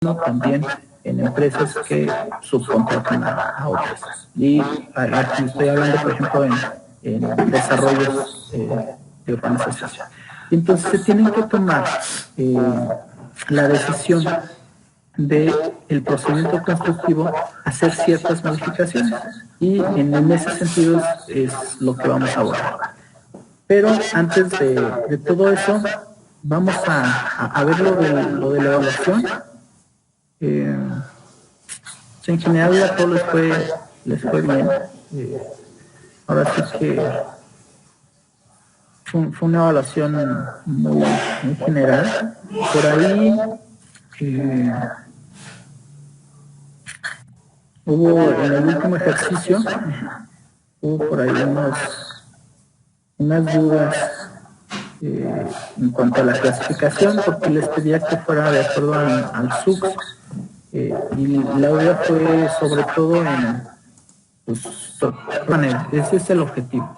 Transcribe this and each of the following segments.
también en empresas que subcontratan a otras. Y aquí estoy hablando, por ejemplo, en desarrollos de urbanización. Entonces se tienen que tomar la decisión del procedimiento constructivo, hacer ciertas modificaciones. Y en ese sentido es lo que vamos a abordar. Pero antes de todo eso, vamos a ver lo de la evaluación. En general a todos les fue bien. Ahora sí que fue una evaluación muy general. Por ahí hubo en el último ejercicio, hubo por ahí unas dudas en cuanto a la clasificación, porque les pedía que fuera de acuerdo al SUX. Y la duda fue sobre todo en, pues, ese es el objetivo.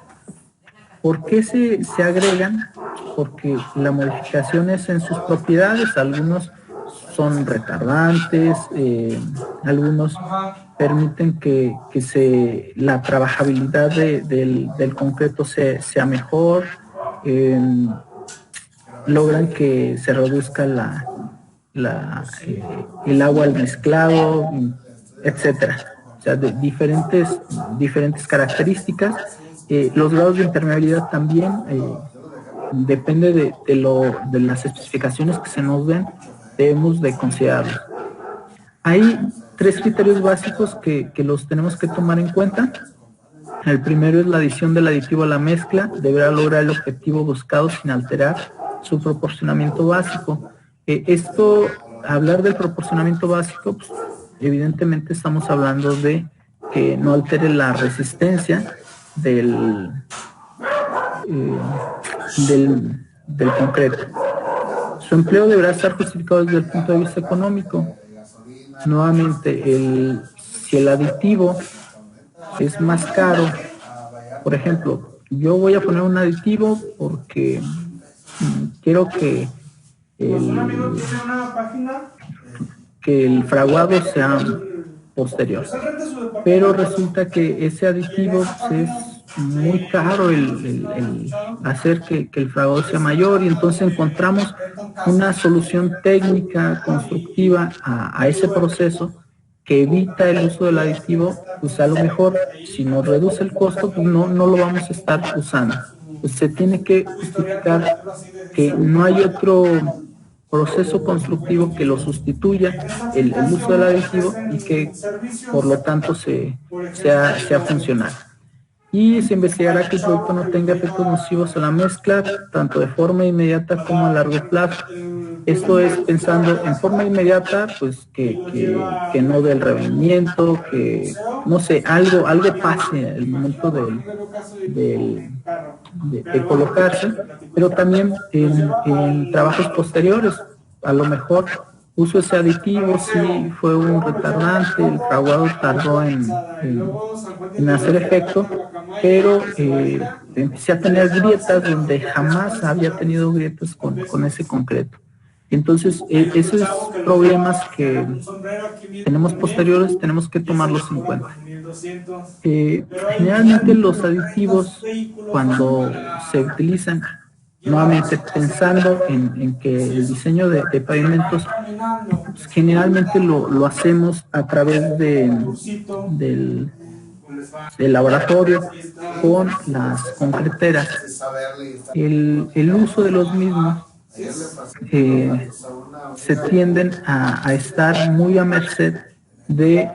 ¿Por qué se agregan? Porque la modificación es en sus propiedades. Algunos son retardantes, algunos permiten que la trabajabilidad del concreto sea mejor, logran que se reduzca el agua al mezclado, etcétera. O sea, de diferentes características. Los grados de impermeabilidad también depende de las especificaciones que se nos den, debemos de considerarlo. Hay 3 criterios básicos que los tenemos que tomar en cuenta. El primero es la adición del aditivo a la mezcla, deberá lograr el objetivo buscado sin alterar su proporcionamiento básico. Hablar del proporcionamiento básico, pues, evidentemente estamos hablando de que no altere la resistencia del concreto. Su empleo deberá estar justificado desde el punto de vista económico. Nuevamente, si el aditivo es más caro, por ejemplo, yo voy a poner un aditivo porque quiero que el fraguado sea posterior, pero resulta que ese aditivo es muy caro el hacer que el fraguado sea mayor, y entonces encontramos una solución técnica constructiva a ese proceso que evita el uso del aditivo. Pues a lo mejor si nos reduce el costo, pues no lo vamos a estar usando. Pues se tiene que justificar que no hay otro proceso constructivo que lo sustituya el uso del aditivo y que por lo tanto sea funcional. Y se investigará que el producto no tenga efectos nocivos a la mezcla, tanto de forma inmediata como a largo plazo. Esto es pensando en forma inmediata, pues que no dé el revenimiento, que no sé, algo pase al momento de colocarse, pero también en trabajos posteriores. A lo mejor uso ese aditivo, sí fue un retardante, el fraguado tardó en hacer efecto, pero empecé a tener grietas donde jamás había tenido grietas con ese concreto. Entonces, esos problemas que tenemos posteriores tenemos que tomarlos en cuenta. Generalmente los aditivos, cuando se utilizan, nuevamente pensando en que el diseño de pavimentos, pues, generalmente lo hacemos a través del laboratorio con las concreteras. El uso de los mismos se tienden a estar muy a merced de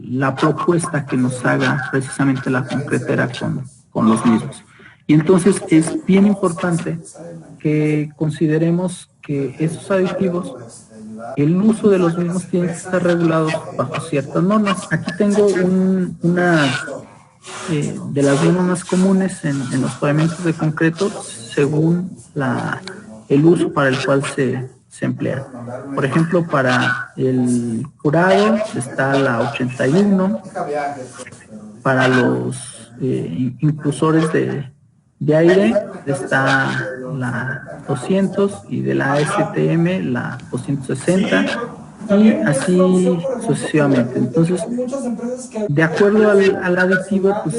la propuesta que nos haga precisamente la concretera con los mismos. Y entonces es bien importante que consideremos que esos aditivos, el uso de los mismos tiene que estar regulados bajo ciertas normas. Aquí tengo una de las normas más comunes en los pavimentos de concreto según el uso para el cual se emplea. Por ejemplo, para el curado está la 81, para los inclusores de aire está la 200 y de la ASTM la 260, y así sucesivamente. Entonces, de acuerdo al aditivo, pues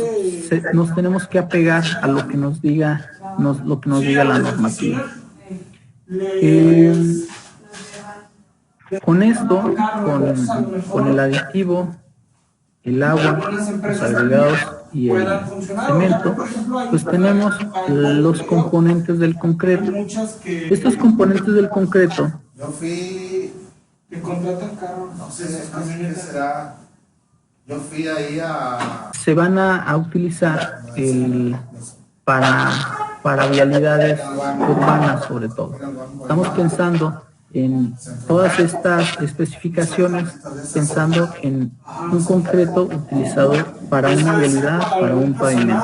nos tenemos que apegar a lo que nos diga, lo que nos diga la normativa. Con esto, con el aditivo, el agua, los agregados y el cemento, pues tenemos los componentes del concreto. Estos componentes del concreto se van a utilizar para vialidades urbanas, sobre todo. Estamos pensando en todas estas especificaciones, pensando en un concreto utilizado para una vialidad, para un pavimento.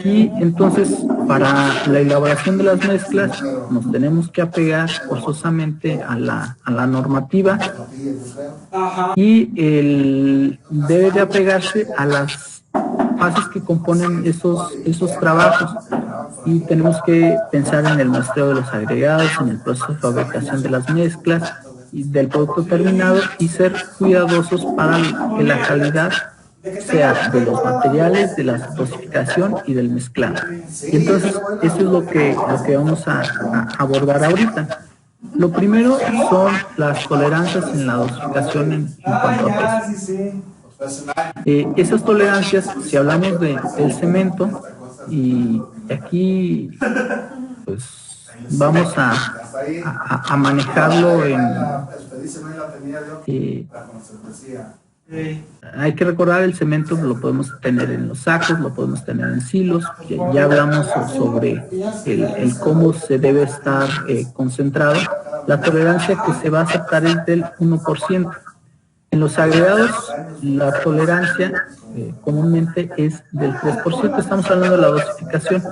Y entonces, para la elaboración de las mezclas, nos tenemos que apegar forzosamente a la normativa y debe de apegarse a las fases que componen esos trabajos, y tenemos que pensar en el muestreo de los agregados, en el proceso de fabricación de las mezclas y del producto terminado, y ser cuidadosos para que la calidad sea de los materiales, de la dosificación y del mezclado. Y entonces eso es lo que vamos a abordar ahorita. Lo primero son las tolerancias en la dosificación en cuanto a peso. Esas tolerancias, si hablamos del cemento, y aquí pues vamos a manejarlo hay que recordar, el cemento lo podemos tener en los sacos, lo podemos tener en silos. Ya hablamos sobre el cómo se debe estar concentrado. La tolerancia que se va a aceptar es del 1%. En los agregados, la tolerancia comúnmente es del 3%. Estamos hablando de la dosificación.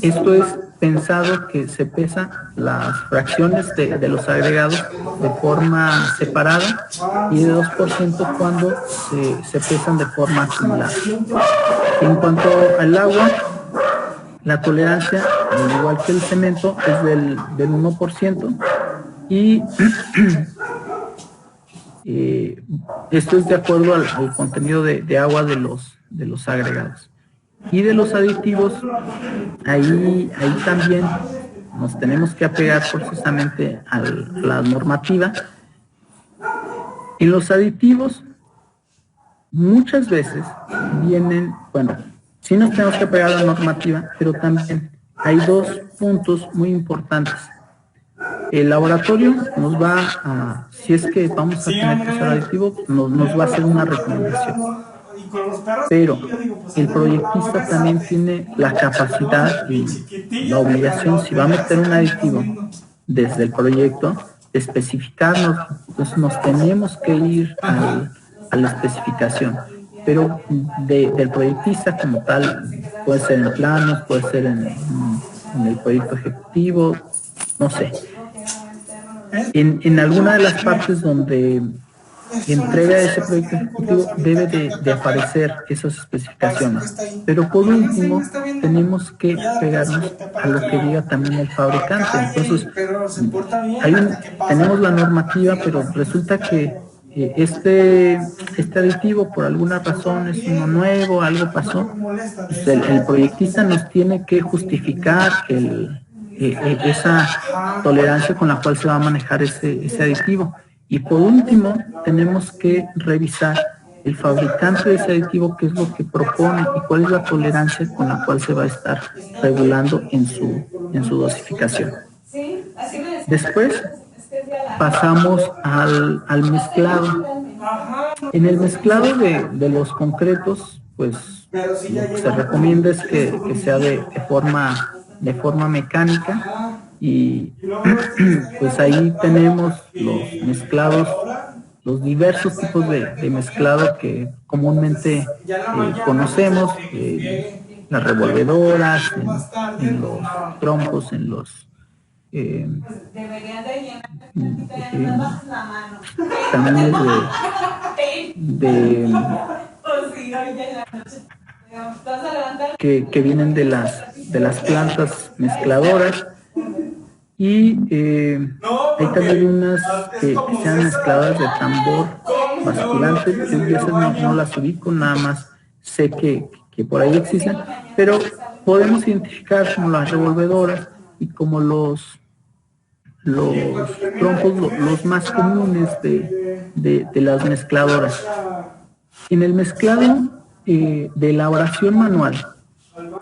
Esto es pensado que se pesan las fracciones de los agregados de forma separada, y de 2% cuando se pesan de forma acumulada. En cuanto al agua, la tolerancia, al igual que el cemento, es del 1%, y esto es de acuerdo al contenido de agua de los agregados. Y de los aditivos, ahí también nos tenemos que apegar forzosamente a la normativa. En los aditivos, muchas veces vienen, bueno, sí nos tenemos que apegar a la normativa, pero también hay dos puntos muy importantes. El laboratorio nos va a, si es que vamos a tener que usar aditivo, nos va a hacer una recomendación. Pero el proyectista también tiene la capacidad y la obligación, si va a meter un aditivo desde el proyecto, de especificarnos. Entonces nos tenemos que ir a la especificación. Pero del proyectista como tal, puede ser en planos, puede ser en el proyecto ejecutivo, no sé. En alguna de las partes donde entrega ese proyecto ejecutivo debe de aparecer esas especificaciones, pero por último tenemos que pegarnos a lo que diga también el fabricante. Entonces tenemos la normativa, pero resulta que este aditivo por alguna razón es uno nuevo, algo pasó, pues el proyectista nos tiene que justificar esa tolerancia con la cual se va a manejar ese aditivo. Y por último, tenemos que revisar el fabricante de ese aditivo, qué es lo que propone y cuál es la tolerancia con la cual se va a estar regulando en su dosificación. Después pasamos al mezclado. En el mezclado de los concretos, pues lo que se recomienda es que sea de forma mecánica. Y pues ahí tenemos los mezclados, los diversos tipos de mezclado que comúnmente conocemos, las revolvedoras, en los trompos, en los camiones que vienen de las plantas mezcladoras. Y hay también unas que sean mezcladoras de tambor basculante. Yo esas no las ubico, nada más sé que por ahí existen, pero podemos identificar como las revolvedoras y como los trompos los más comunes de las mezcladoras. En el mezclado de elaboración manual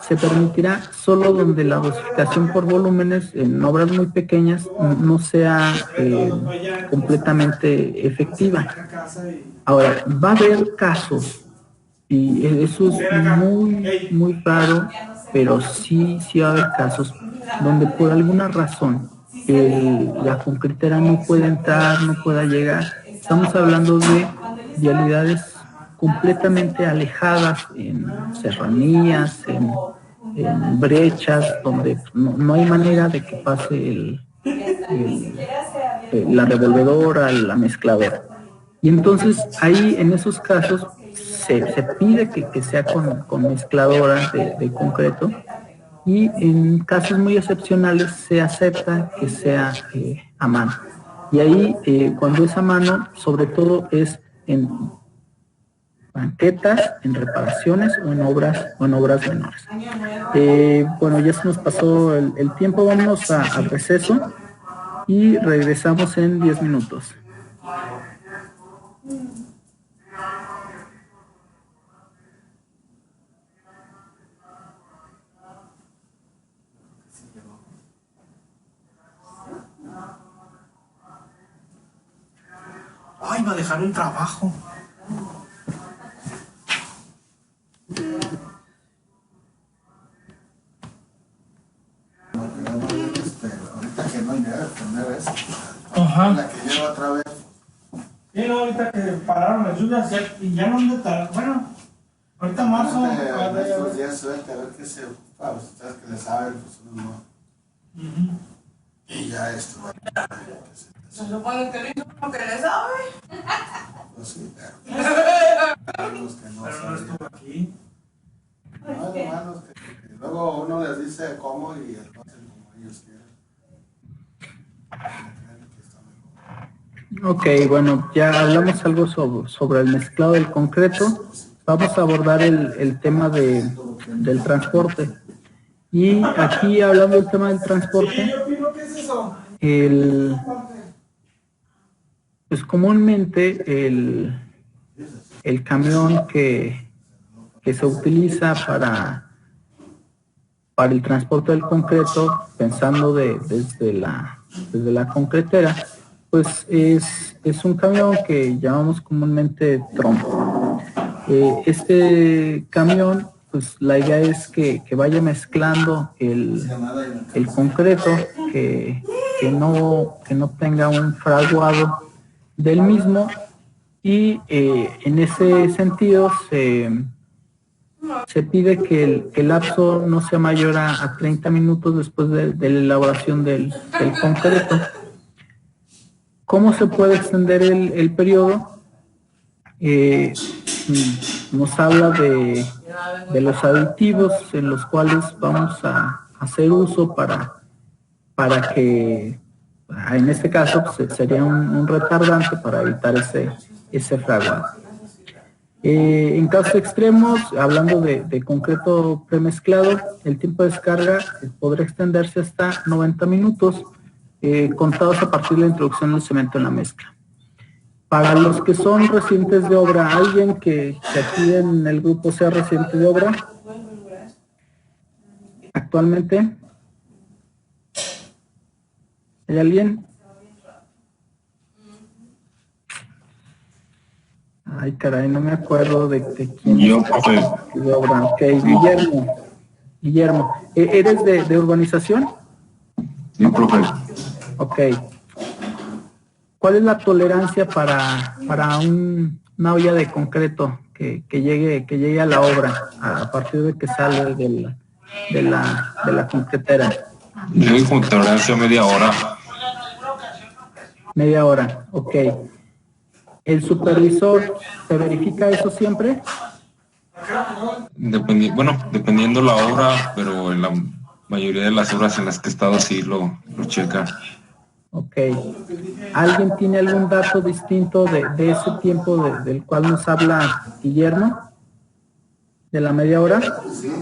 se permitirá solo donde la dosificación por volúmenes en obras muy pequeñas no sea completamente efectiva. Ahora, va a haber casos, y eso es muy raro, pero sí va a haber casos donde por alguna razón la concretera no puede entrar, no pueda llegar. Estamos hablando de vialidades completamente alejadas en serranías, en brechas, donde no hay manera de que pase la revolvedora, la mezcladora. Y entonces ahí en esos casos se pide que sea con mezcladora de concreto, y en casos muy excepcionales se acepta que sea a mano. Y ahí cuando es a mano, sobre todo es en banquetas, en reparaciones o en obras menores. Bueno, ya se nos pasó el tiempo, vámonos al receso y regresamos en 10 minutos. Ay, va a dejar un trabajo. Ahorita que no hay nada, primera vez. Ajá. La que lleva otra vez. Sí, no, ahorita que pararon las lluvias y ya no está. Bueno, ahorita marzo. Estos días suerte, a ver qué se ocupa. Ustedes que le saben, pues uno no. Y ya esto. Se supone que dice uno que le sabe. Pues sí, pero los que no Pero no estuvo aquí. No, hermanos, que luego uno les dice cómo y entonces como ellos quieren. Ok, bueno, ya hablamos algo sobre el mezclado del concreto. Vamos a abordar el tema del transporte. Y aquí, hablando del tema del transporte, pues comúnmente el camión que se utiliza para el transporte del concreto, pensando desde la concretera, pues es un camión que llamamos comúnmente trompo. Este camión, pues la idea es que vaya mezclando el concreto, que no tenga un fraguado del mismo, y en ese sentido se pide que el lapso no sea mayor a 30 minutos después de la elaboración del concreto. ¿Cómo se puede extender el periodo? Nos habla de los aditivos en los cuales vamos a hacer uso para que, en este caso, pues, sería un retardante para evitar ese fraguado. En casos extremos, hablando de concreto premezclado, el tiempo de descarga podrá extenderse hasta 90 minutos, contados a partir de la introducción del cemento en la mezcla. Para los que son residentes de obra, ¿alguien que aquí en el grupo sea residente de obra actualmente? ¿Hay alguien? Ay, caray, no me acuerdo de quién. Yo, profe. De obra. Ok, Guillermo. ¿Eres de urbanización? Sí, profe. Ok. ¿Cuál es la tolerancia para una olla de concreto que llegue a la obra a partir de que sale de la concretera? Yo con tolerancia media hora. Media hora, ok. ¿El supervisor se verifica eso siempre? Dependiendo la obra, pero mayoría de las horas en las que he estado así lo checa. Ok. ¿Alguien tiene algún dato distinto de ese tiempo del cual nos habla Guillermo? ¿De la media hora? Sí,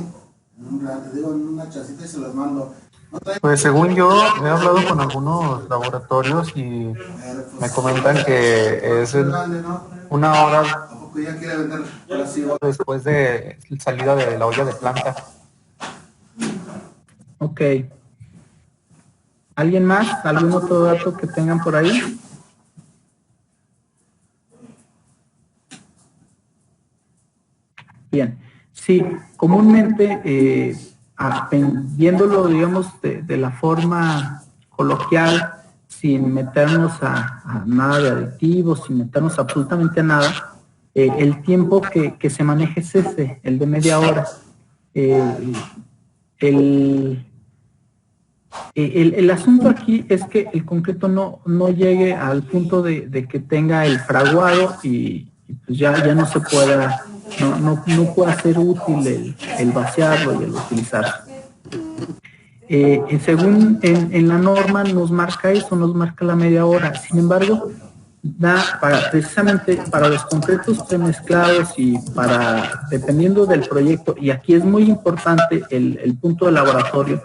en una chacita y se los mando. Pues según yo, he hablado con algunos laboratorios y me comentan que es una hora después de salida de la olla de planta. Ok. ¿Alguien más? ¿Algún otro dato que tengan por ahí? Bien. Sí, comúnmente, viéndolo, digamos, de la forma coloquial, sin meternos a nada de aditivos, sin meternos absolutamente a nada, el tiempo que se maneja es ese, el de media hora. El asunto aquí es que el concreto no llegue al punto de que tenga el fraguado y pues ya no se pueda, no pueda ser útil el vaciarlo y el utilizarlo. Según en la norma nos marca eso, nos marca la media hora. Sin embargo, precisamente para los concretos premezclados y dependiendo del proyecto, y aquí es muy importante el punto de laboratorio.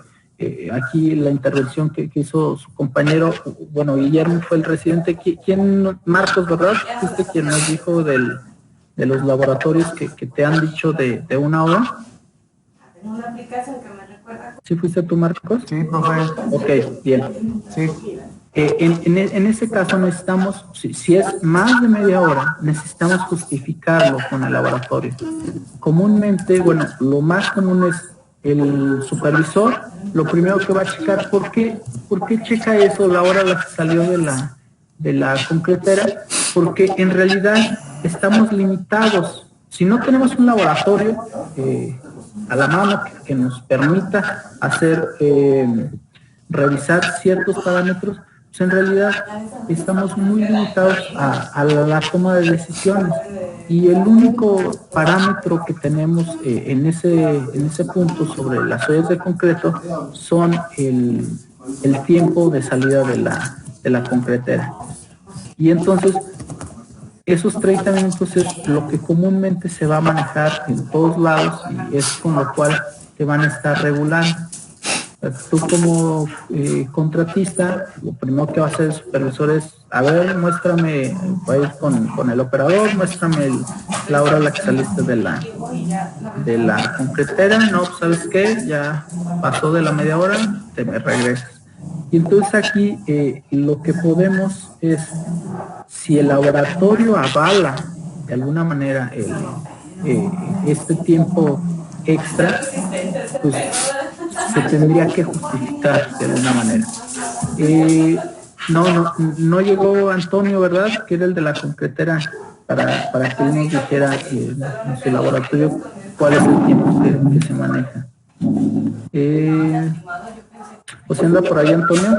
Aquí la intervención que hizo su compañero, bueno, Guillermo fue el residente. ¿Quién? Marcos, ¿verdad? ¿Fuiste quien nos dijo de los laboratorios que te han dicho de una hora? Una aplicación que me recuerda. ¿Sí fuiste tú, Marcos? Sí, profe. Ok, bien. Sí. En ese caso necesitamos, si es más de media hora, necesitamos justificarlo con el laboratorio. Comúnmente, bueno, lo más común es el supervisor, lo primero que va a checar, ¿por qué checa eso la hora a la que salió de la concretera? Porque en realidad estamos limitados. Si no tenemos un laboratorio a la mano que nos permita revisar ciertos parámetros, pues en realidad estamos muy limitados a la toma de decisiones. Y el único parámetro que tenemos en ese punto sobre las ollas de concreto son el tiempo de salida de la concretera. Y entonces, esos 30 minutos es lo que comúnmente se va a manejar en todos lados y es con lo cual te van a estar regulando. Tú como contratista, lo primero que va a hacer el supervisor es, a ver, muéstrame, va a ir con el operador, muéstrame la hora a la que saliste de la concretera. No, ¿sabes qué? Ya pasó de la media hora, te me regresas. Y entonces aquí lo que podemos es, si el laboratorio avala de alguna manera este tiempo extra, pues se tendría que justificar de alguna manera. No llegó Antonio, ¿verdad? Que era el de la concretera, para que él nos dijera en su laboratorio cuál es el tiempo que se maneja. ¿O se anda por ahí, Antonio?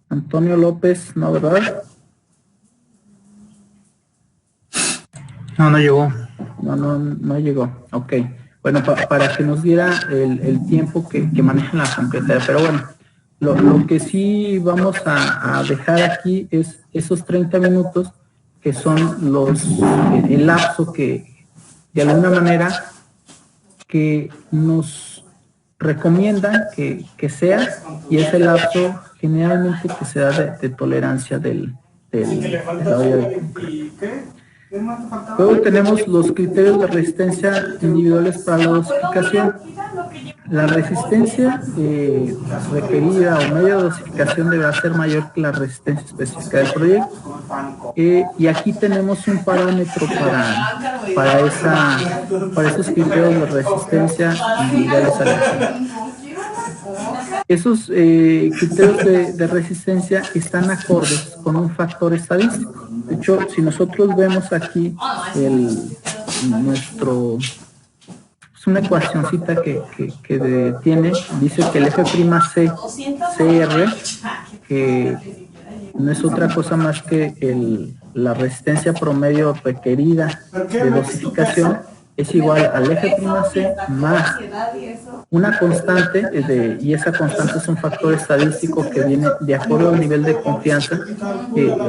Antonio López, ¿no, verdad? No llegó. No llegó. Ok. Bueno, para que nos diera el tiempo que maneja la concretera. Pero bueno, lo que sí vamos a dejar aquí es esos 30 minutos que son el lapso que, de alguna manera, que nos recomiendan que sea, y es el lapso generalmente que se da de tolerancia de la olla de concreto. Luego tenemos los criterios de resistencia individuales para la dosificación. La resistencia requerida o media de dosificación deberá ser mayor que la resistencia específica del proyecto. Y aquí tenemos un parámetro para esos criterios de resistencia individuales a la. Esos criterios de resistencia están acordes con un factor estadístico. De hecho, si nosotros vemos aquí es una ecuacioncita que dice que el F'(C) CR, que no es otra cosa más que la resistencia promedio requerida de dosificación es igual al eje prima C más una constante, y esa constante es un factor estadístico que viene de acuerdo al nivel de confianza.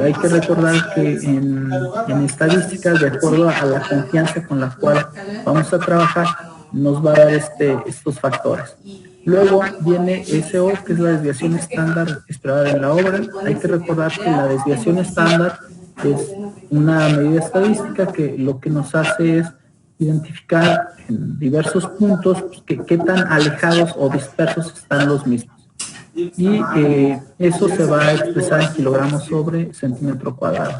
Hay que recordar que en estadística, de acuerdo a la confianza con la cual vamos a trabajar, nos va a dar estos factores. Luego viene SO, que es la desviación estándar esperada en la obra. Hay que recordar que la desviación estándar es una medida estadística que lo que nos hace es identificar en diversos puntos qué tan alejados o dispersos están los mismos. Y eso se va a expresar en kilogramos sobre centímetro cuadrado.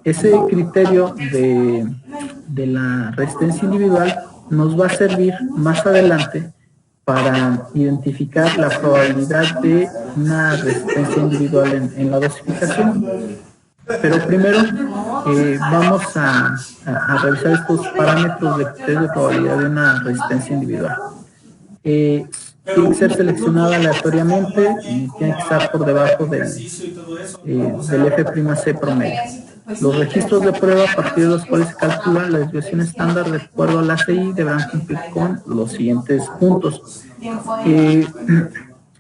Ese criterio de la resistencia individual nos va a servir más adelante para identificar la probabilidad de una resistencia individual en la dosificación. Pero primero vamos a revisar estos parámetros de criterios de probabilidad de una resistencia individual. Tiene que ser seleccionada aleatoriamente y tiene que estar por debajo del F'(C) promedio. Los registros de prueba a partir de los cuales se calcula la desviación estándar de acuerdo al ACI deberán cumplir con los siguientes puntos.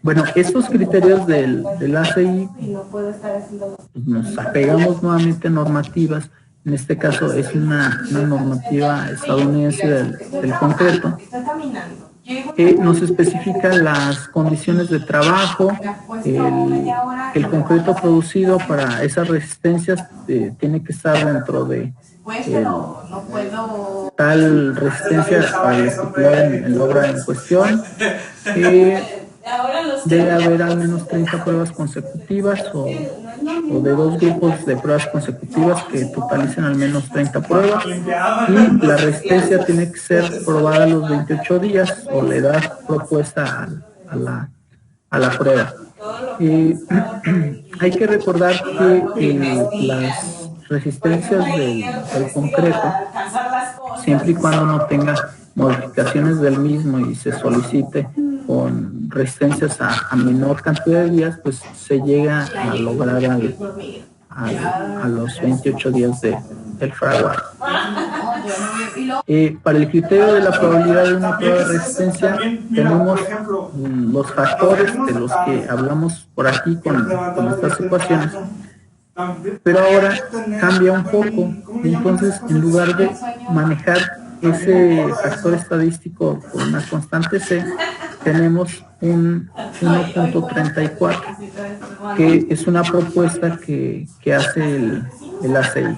Bueno, estos criterios del ACI, nos apegamos nuevamente a normativas. En este caso es una normativa estadounidense del concreto, que nos especifica las condiciones de trabajo. El concreto producido para esas resistencias tiene que estar dentro de tal resistencia para la estipulada en la obra en cuestión. Debe haber al menos 30 pruebas consecutivas o de 2 grupos de pruebas consecutivas que totalicen al menos 30 pruebas, y la resistencia tiene que ser probada a los 28 días o la edad propuesta a la prueba. Hay que recordar que las resistencias del concreto, siempre y cuando no tenga modificaciones del mismo y se solicite con resistencias a menor cantidad de días, pues se llega a lograr a los 28 días del fraguado. Para el criterio de la probabilidad de una prueba de resistencia tenemos los factores de los que hablamos por aquí con estas ecuaciones, pero ahora cambia un poco. Entonces, en lugar de manejar ese factor estadístico con una constante C, tenemos un 1.34, que es una propuesta que hace el ACI.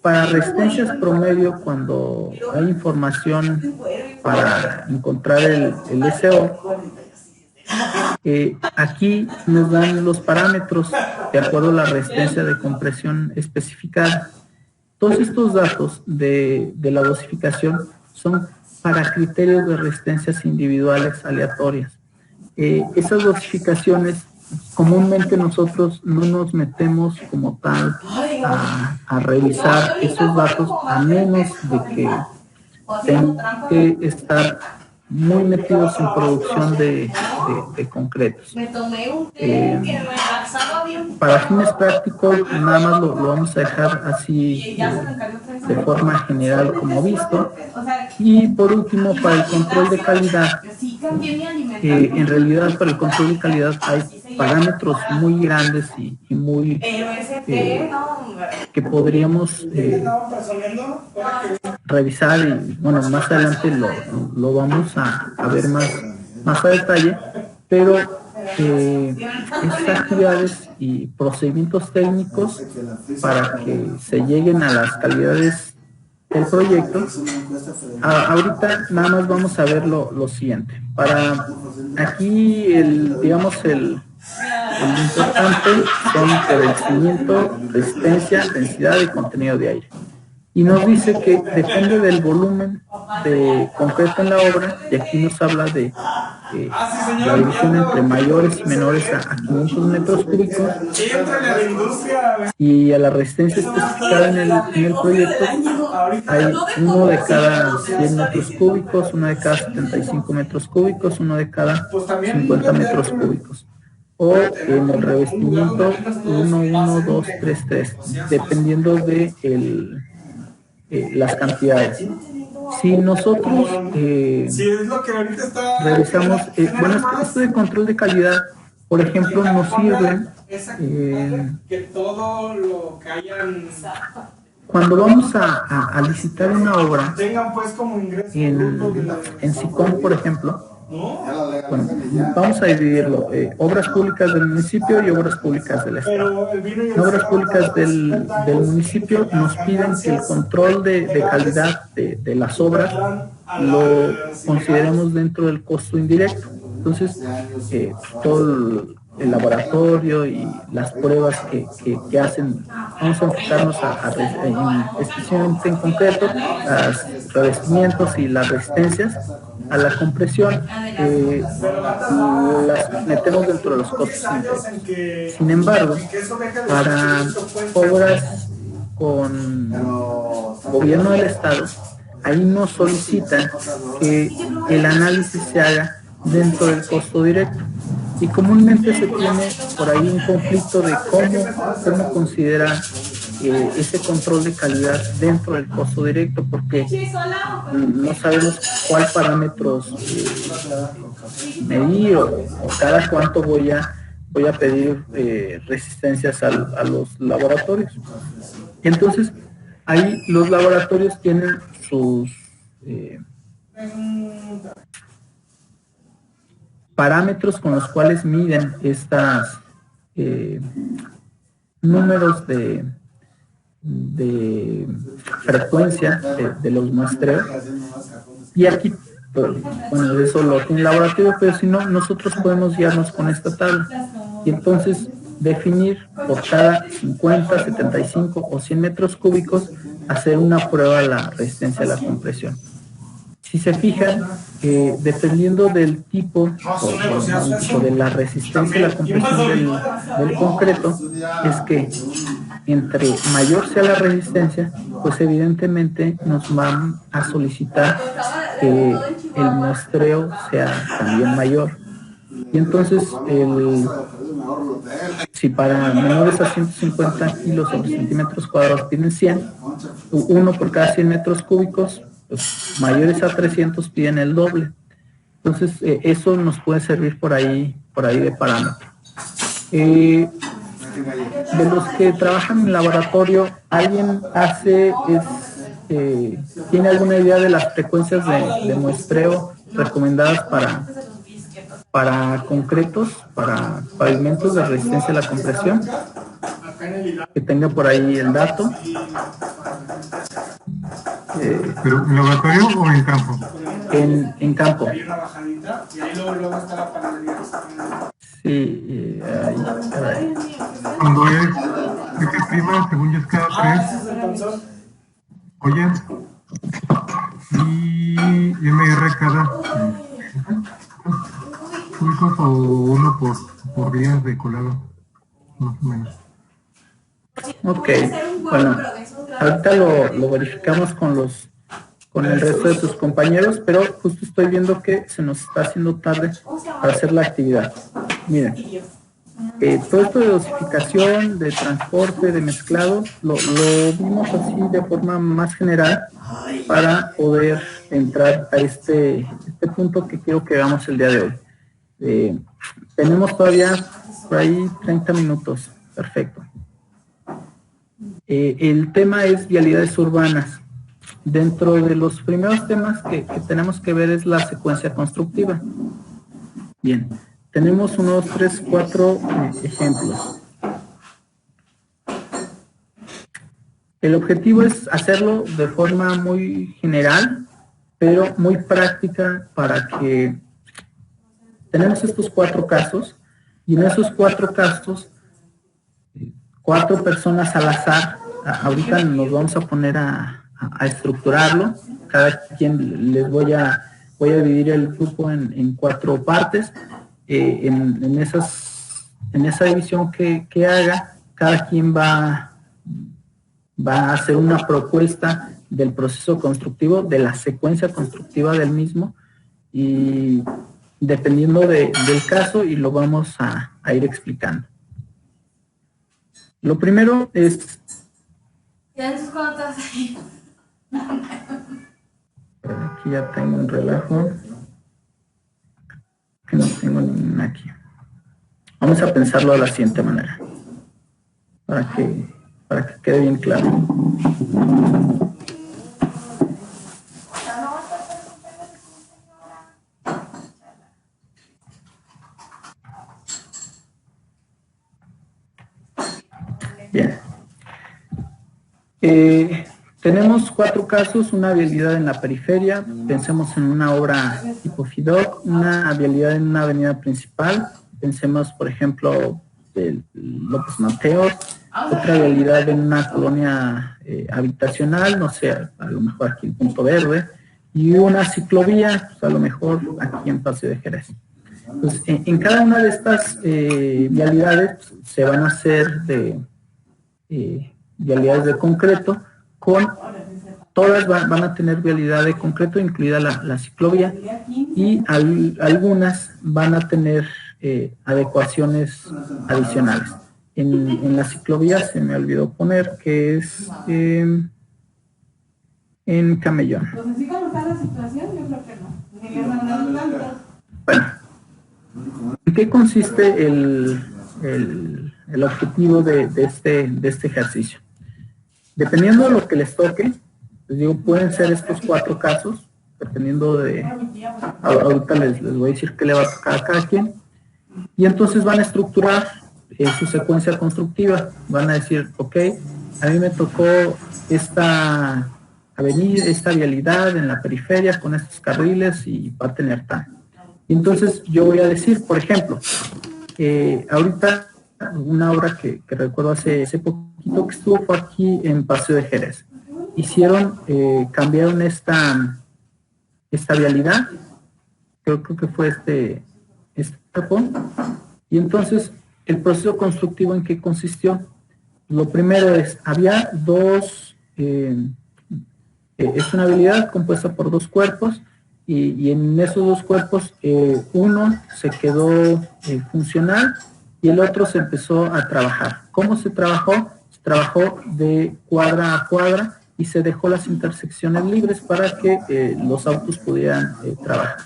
Para resistencias promedio, cuando hay información para encontrar el SO, aquí nos dan los parámetros de acuerdo a la resistencia de compresión especificada. Todos estos datos de la dosificación son para criterios de resistencias individuales aleatorias. Esas dosificaciones, comúnmente nosotros no nos metemos como tal a revisar esos datos, a menos de que tengan que estar muy metidos en producción de concretos. Para fines prácticos, nada más lo vamos a dejar así de forma general como visto. Y por último, para el control de calidad, en realidad para el control de calidad hay parámetros muy grandes y muy que podríamos revisar, y bueno, más adelante lo vamos a ver más a detalle, pero estas actividades y procedimientos técnicos para que se lleguen a las calidades del proyecto. Ahorita nada más vamos a ver lo siguiente. Para aquí, el importante son revestimiento, resistencia, densidad y contenido de aire. Y nos dice que depende del volumen de concreto en la obra, y aquí nos habla de la división entre mayores y menores a 500 metros cúbicos, y a la resistencia especificada en el proyecto hay uno de cada 100 metros cúbicos, uno de cada 75 metros cúbicos, uno de cada 50 metros cúbicos. o en el revestimiento 1, 1, 2, 3, 3, dependiendo de las cantidades. Si nosotros revisamos, bueno, es que esto de control de calidad, por ejemplo, nos sirve que todo lo que hayan cuando vamos a licitar una obra tengan pues como ingreso en SICOM, por ejemplo. Bueno, vamos a dividirlo, obras públicas del municipio y obras públicas del estado. En obras públicas del municipio nos piden que el control de calidad de las obras lo consideremos dentro del costo indirecto. Entonces, todo el laboratorio y las pruebas que hacen, vamos a enfocarnos especialmente en concreto, los revestimientos y las resistencias a la compresión, las metemos dentro de los costos indirectos. Sin embargo, para obras con gobierno del estado, ahí nos solicitan que el análisis se haga dentro del costo directo. Y comúnmente se tiene por ahí un conflicto de cómo considerar ese control de calidad dentro del costo directo, porque no sabemos cuál parámetros medir o cada cuánto voy a pedir resistencias a los laboratorios. Entonces, ahí los laboratorios tienen sus parámetros con los cuales miden estas números de frecuencia de los muestreos. Y aquí, bueno, eso lo tiene el laboratorio, pero si no, nosotros podemos guiarnos con esta tabla. Y entonces definir por cada 50, 75 o 100 metros cúbicos, hacer una prueba a la resistencia a la compresión. Si se fijan, dependiendo del tipo o de la resistencia a la compresión del concreto, es que entre mayor sea la resistencia, pues evidentemente nos van a solicitar que el muestreo sea también mayor. Y entonces, si para menores a 150 kilos o centímetros cuadrados piden 100, uno por cada 100 metros cúbicos, pues mayores a 300 piden el doble. Entonces, eso nos puede servir por ahí de parámetro. De los que trabajan en laboratorio, ¿alguien tiene alguna idea de las frecuencias de muestreo recomendadas para concretos, para pavimentos de resistencia a la compresión? Que tenga por ahí el dato. ¿Pero en laboratorio o en campo? En campo. Hay una bajadita y ahí luego está la panadería. Sí, ahí. Cuando es que prima, según yo es cada 3. Oye, y MR cada cúbicos o uno por días de colado, más o menos. Ok, bueno, ahorita lo verificamos con el resto de tus compañeros, pero justo estoy viendo que se nos está haciendo tarde para hacer la actividad. Miren, todo esto de dosificación, de transporte, de mezclado, lo vimos así de forma más general para poder entrar a este punto que quiero que hagamos el día de hoy. Tenemos todavía por ahí 30 minutos, perfecto. El tema es vialidades urbanas. Dentro de los primeros temas que tenemos que ver es la secuencia constructiva. Bien, tenemos 1, 2, 3, 4 ejemplos. El objetivo es hacerlo de forma muy general, pero muy práctica para que tenemos estos 4 casos y en esos 4 casos 4 personas al azar. Ahorita nos vamos a poner a estructurarlo. Cada quien voy a dividir el grupo en 4 partes. En esa división que haga, cada quien va a hacer una propuesta del proceso constructivo, de la secuencia constructiva del mismo, y dependiendo del caso, y lo vamos a ir explicando. Lo primero es... Aquí ya tengo un relajo. Que no tengo ninguna aquí. Vamos a pensarlo de la siguiente manera. Para que quede bien claro. Bien. Tenemos 4 casos, una vialidad en la periferia, pensemos en una obra tipo FIDOC, una vialidad en una avenida principal, pensemos por ejemplo de López Mateos, otra vialidad en una colonia habitacional, no sé, a lo mejor aquí en Punto Verde, y una ciclovía, pues a lo mejor aquí en Paseo de Jerez. Pues en cada una de estas vialidades pues, se van a hacer de vialidades de concreto, todas van a tener vialidad de concreto, incluida la ciclovía, y algunas van a tener adecuaciones adicionales. En la ciclovía se me olvidó poner que es en Camellón. Pues así como está la situación, yo creo que no. Ni le mandaron tanto. Bueno, ¿en qué consiste el objetivo de este ejercicio? Dependiendo de lo que les toque, les digo, pueden ser estos 4 casos, dependiendo de... Ahorita les voy a decir qué le va a tocar a cada quien. Y entonces van a estructurar su secuencia constructiva. Van a decir, ok, a mí me tocó esta avenida, esta vialidad en la periferia con estos carriles y va a tener tal. Y entonces yo voy a decir, por ejemplo, ahorita una obra que recuerdo hace poquito que estuvo fue aquí en Paseo de Jerez. Cambiaron esta vialidad, creo que fue este tapón, y entonces el proceso constructivo en qué consistió. Lo primero es, había es una vialidad compuesta por 2 cuerpos, y en esos 2 cuerpos uno se quedó funcional y el otro se empezó a trabajar. ¿Cómo se trabajó? Se trabajó de cuadra a cuadra y se dejó las intersecciones libres para que los autos pudieran trabajar.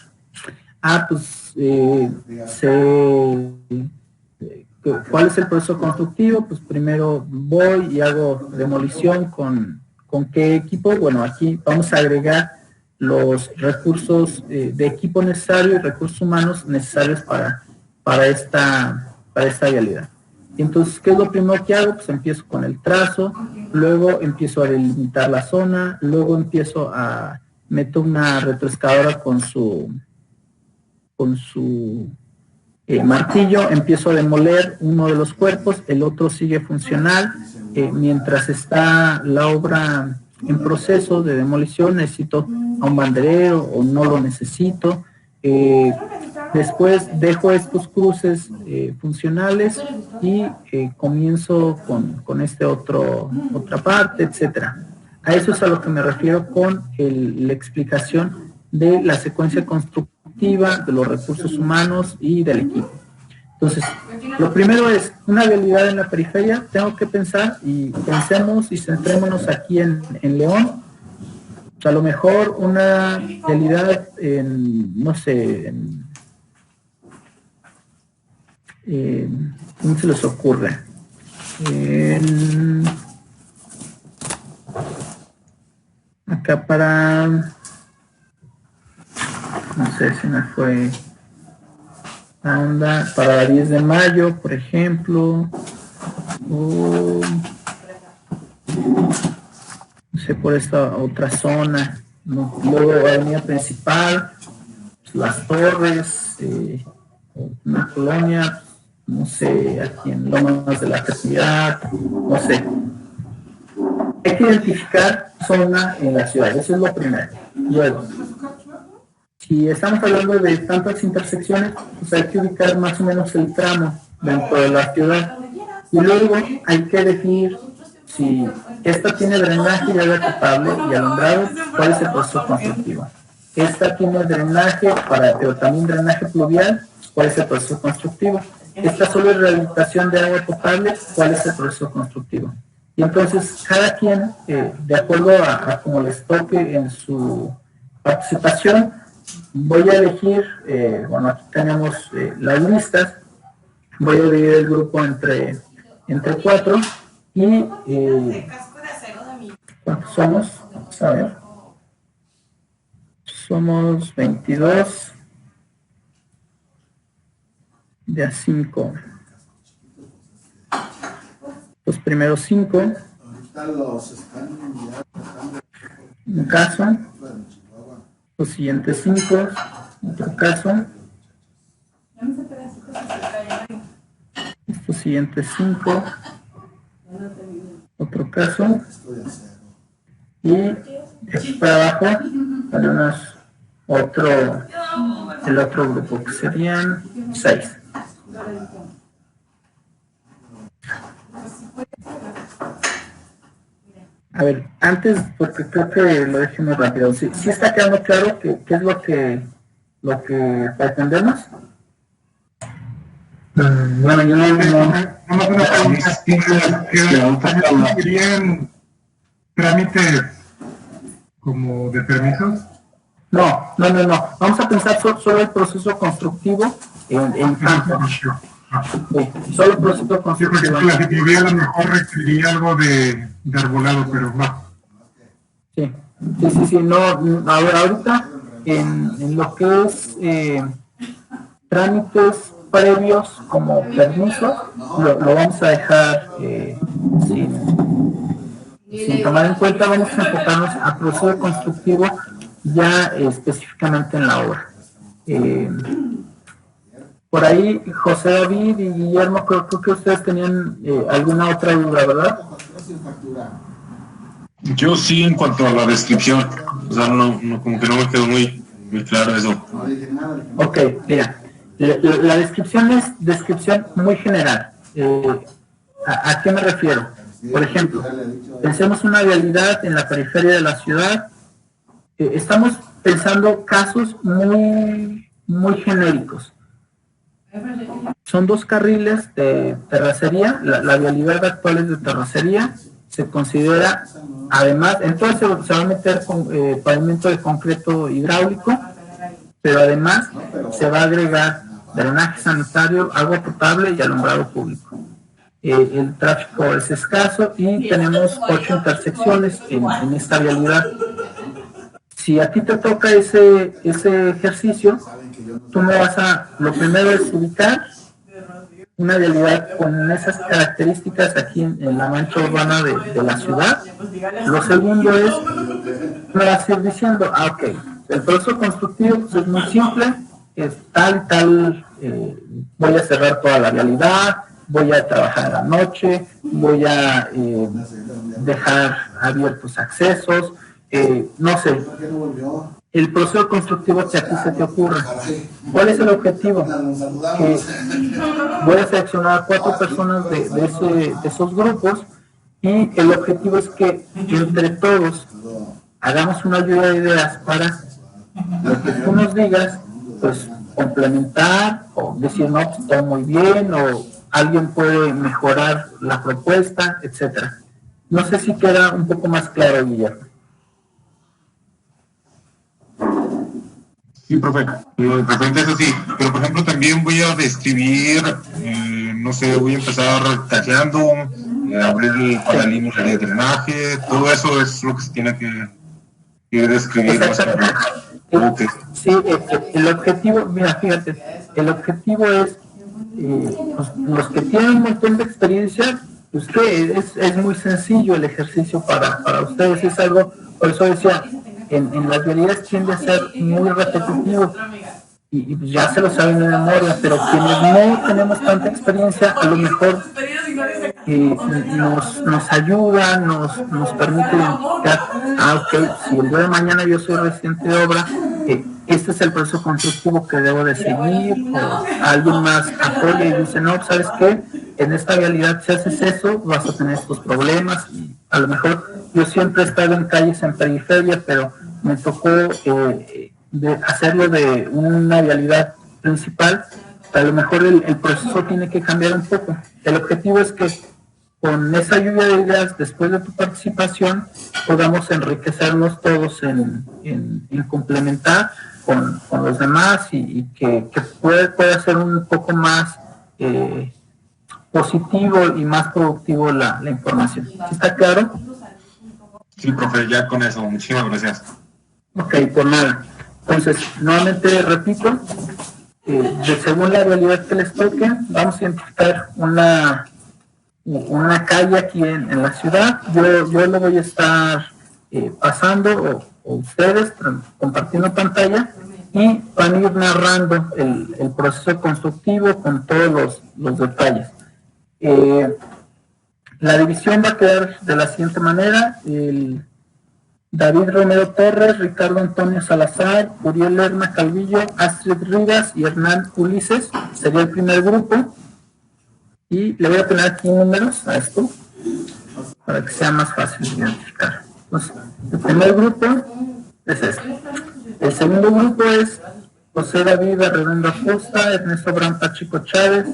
¿Cuál es el proceso constructivo? Pues primero voy y hago demolición con qué equipo. Bueno, aquí vamos a agregar los recursos de equipo necesario y recursos humanos necesarios para esta vialidad. Y entonces, ¿qué es lo primero que hago? Pues empiezo con el trazo, luego empiezo a delimitar la zona, luego meto una retroexcavadora con su martillo, empiezo a demoler uno de los cuerpos, el otro sigue funcional. Mientras está la obra en proceso de demolición, necesito a un banderero o no lo necesito. Después dejo estos cruces funcionales y comienzo con otra parte, etcétera. A eso es a lo que me refiero con la explicación de la secuencia constructiva, de los recursos humanos y del equipo. Entonces, lo primero es una vialidad en la periferia. Tengo que pensar y pensemos y centrémonos aquí en León. O sea, a lo mejor una vialidad no sé, ¿cómo se les ocurre? Acá para, no sé si me fue la onda, para la 10 de mayo, por ejemplo, o no sé, por esta otra zona, ¿no? Luego avenida principal, pues, Las Torres, una colonia, no sé, aquí en Lomas de la Festividad, no sé. Hay que identificar zona en la ciudad, eso es lo primero. Luego, si estamos hablando de tantas intersecciones, pues hay que ubicar más o menos el tramo dentro de la ciudad. Y luego hay que definir si esta tiene drenaje y agua potable y alumbrado, cuál es el proceso constructivo. Esta tiene drenaje, pero también drenaje pluvial. ¿Cuál es el proceso constructivo? Esta solo es rehabilitación de agua potable. ¿Cuál es el proceso constructivo? Y entonces cada quien, de acuerdo a como les toque en su participación, voy a elegir, bueno, aquí tenemos las listas, voy a dividir el grupo entre 4 y ¿cuántos somos? Vamos a ver. Somos 22 de a 5. Los primeros 5. Un caso. Los siguientes 5. Otro caso. Los siguientes 5. Otro caso. Y de aquí para abajo tenemos el otro grupo, que serían 6. A ver, antes, porque creo que lo dejé muy rápido, ¿sí está quedando claro qué es lo que pretendemos? Bueno, yo no una pregunta, ¿serían trámites como de permisos? No. Vamos a pensar solo el proceso constructivo en campo. Sí, solo el proceso constructivo. Yo creo que la secretaría a lo mejor requeriría algo de arbolado, pero no. Sí. No, ahorita en lo que es trámites previos como permisos, lo vamos a dejar sin tomar en cuenta. Vamos a enfocarnos al proceso constructivo ya específicamente en la obra. Por ahí José David y Guillermo, creo que ustedes tenían alguna otra duda, ¿verdad? Yo sí, en cuanto a la descripción, o sea, no como que no me quedó muy claro eso. Ok, mira, la descripción es descripción muy general. ¿A qué me refiero? Por ejemplo, pensemos una vialidad en la periferia de la ciudad. Estamos pensando casos muy genéricos. Son 2 carriles de terracería, la vialidad actual es de terracería, se considera, además, entonces se va a meter con pavimento de concreto hidráulico, pero además se va a agregar drenaje sanitario, agua potable y alumbrado público. El tráfico es escaso y tenemos 8 intersecciones en esta vialidad. Si a ti te toca ese ejercicio, tú lo primero es ubicar una vialidad con esas características aquí en la mancha urbana de la ciudad. Lo segundo es, me vas a ir diciendo, ok, el proceso constructivo es muy simple, es tal, voy a cerrar toda la vialidad, voy a trabajar a la noche, voy a dejar abiertos accesos, no sé, el proceso constructivo que a ti se te ocurre. ¿Cuál es el objetivo? Que voy a seleccionar 4 personas de esos grupos y el objetivo es que entre todos hagamos una lluvia de ideas para lo que tú nos digas, pues complementar o decir, no, pues, todo muy bien, o alguien puede mejorar la propuesta, etcétera. No sé si queda un poco más claro, Guillermo. Sí, profe, de repente es así, pero por ejemplo también voy a describir, no sé, voy a empezar tallando, abrir el panelín de drenaje, todo eso es lo que se tiene que describir. Okay. Sí, el objetivo, mira, fíjate, el objetivo es, pues, los que tienen un montón de experiencia, pues que es muy sencillo el ejercicio para ustedes, es algo, por eso decía, en las vialidades tiende a ser muy repetitivo y pues ya se lo saben de memoria, pero quienes no tenemos tanta experiencia, a lo mejor nos ayuda, nos permite identificar, ok, si el día de mañana yo soy residente de obra, este es el proceso constructivo que debo de seguir, o alguien más apoya y dice, no, ¿sabes qué? En esta vialidad, si haces eso, vas a tener estos problemas. Y a lo mejor yo siempre he estado en calles en periferia, pero me tocó de hacerlo de una vialidad principal, a lo mejor el proceso tiene que cambiar un poco. El objetivo es que con esa lluvia de ideas, después de tu participación, podamos enriquecernos todos en complementar con los demás y que pueda ser un poco más positivo y más productivo la información. ¿Sí está claro? Sí, profe, ya con eso. Muchísimas gracias. Ok, por nada. Entonces, nuevamente repito, según la realidad que les toque, vamos a identificar una calle aquí en la ciudad. Yo lo voy a estar pasando, o ustedes compartiendo pantalla, y van a ir narrando el proceso constructivo con todos los detalles. La división va a quedar de la siguiente manera: David Romero Torres, Ricardo Antonio Salazar, Uriel Lerma Calvillo, Astrid Rivas y Hernán Ulises sería el primer grupo. Y le voy a poner aquí números a esto para que sea más fácil de identificar. Entonces, el primer grupo es este. El segundo grupo es José David Arredondo Acosta, Ernesto Abraham Pacheco Chávez,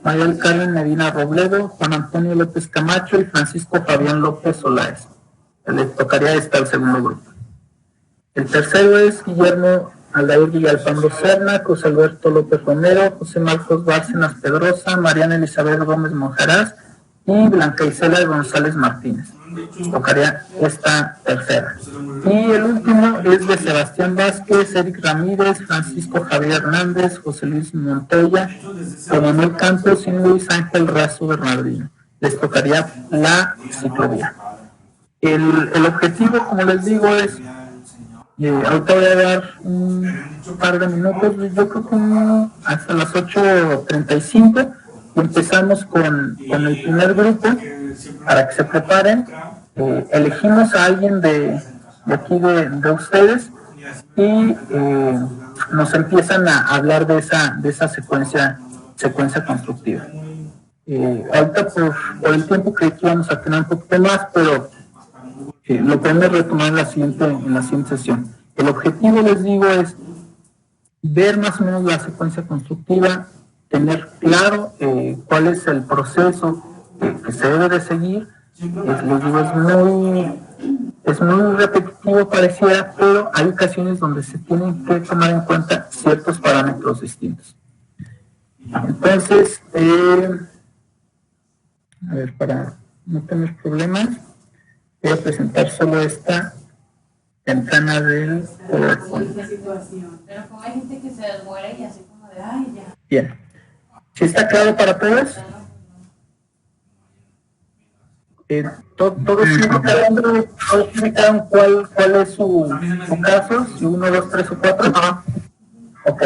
María del Carmen Medina Robledo, Juan Antonio López Camacho y Francisco Fabián López Solares. Le tocaría estar el segundo grupo. El tercero es Guillermo Aldair Villalpando Serna, José Alberto López Romero, José Marcos Bárcenas Pedrosa, Mariana Elizabeth Gómez Monjarás y Blanca Isela González Martínez. Tocaría esta tercera. Y el último es de Sebastián Vázquez, Eric Ramírez, Francisco Javier Hernández, José Luis Montoya, Juan Manuel Campos y Luis Ángel Razo Bernardino. Les tocaría la ciclovía. El objetivo, como les digo, es, ahorita voy a dar un par de minutos, yo creo que hasta las 8:35, y empezamos con el primer grupo para que se preparen. Elegimos a alguien de aquí de ustedes y nos empiezan a hablar de esa secuencia constructiva. Ahorita por el tiempo creí que íbamos a tener un poquito más, pero lo podemos retomar en la siguiente sesión. El objetivo, les digo, es ver más o menos la secuencia constructiva, tener claro cuál es el proceso que se debe de seguir. Les digo, es muy repetitivo pareciera, pero hay ocasiones donde se tienen que tomar en cuenta ciertos parámetros distintos. Entonces, a ver, para no tener problemas, voy a presentar solo esta ventana del PowerPoint. Pero como hay gente que se desmuere y así como de, ay, ya. Bien. ¿Sí está claro para todos? Todos indicaron cuál es su caso, si 1, 2, 3 o 4. Ok,